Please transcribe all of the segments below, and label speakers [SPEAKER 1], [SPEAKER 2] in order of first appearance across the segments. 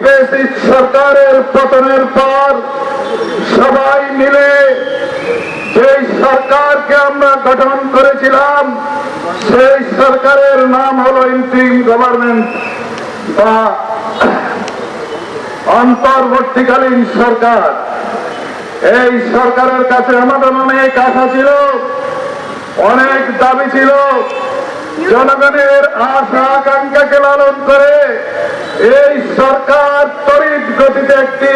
[SPEAKER 1] Fascist সরকারের পতনের পর সবাই মিলে যে সরকারকে আমরা গঠন করেছিলাম সেই সরকারের নাম হলো ইন্টারিম গভর্নমেন্ট বা অন্তর্বর্তীকালীন সরকার। এই সরকারের কাছে আমাদের অনেক আশা ছিল, অনেক দাবি ছিল। জনগণের আশা আকাঙ্ক্ষাকে লালন করে এই সরকার তড়িৎ গতিতে একটি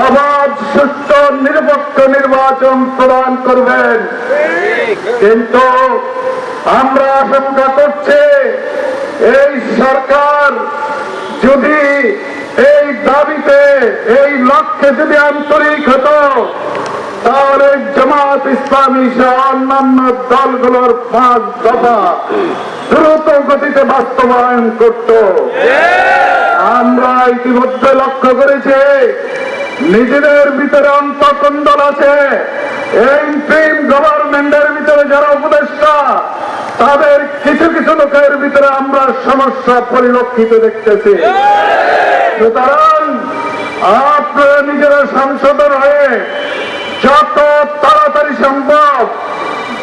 [SPEAKER 1] অবাধ, সুষ্ঠু, নিরপেক্ষ নির্বাচন প্রদান করবেন। কিন্তু আমরা আশঙ্কা করছি এই সরকার যদি এই দাবিতে, এই লক্ষ্যে যদি আন্তরিক হতো তাহলে জামাত ইসলামী সহ অন্যান্য দলগুলোর 5 দফা দ্রুত গতিতে বাস্তবায়ন করত। আমরা ইতিমধ্যে লক্ষ্য করেছি নিজেদের ভিতরে অন্তর্কন্দল আছে। এই ইন্টারিম গভর্নমেন্টের ভিতরে যারা উপদেষ্টা তাদের কিছু কিছু লোকের ভিতরে আমরা সমস্যা পরিলক্ষিত দেখতেছি। সুতরাং আপনারা নিজেরা সংশোধন হয়ে যত তাড়াতাড়ি সম্ভব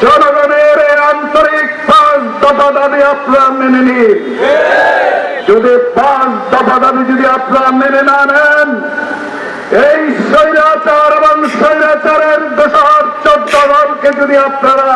[SPEAKER 1] জনগণের এই আন্তরিক 5 দফা দাবি আপনারা মেনে নিন। যদি 5 দফা দাবি যদি আপনারা মেনে না নেন, এই স্বৈরাচার এবং স্বৈরাচারের দোষর 14 দলকে যদি আপনারা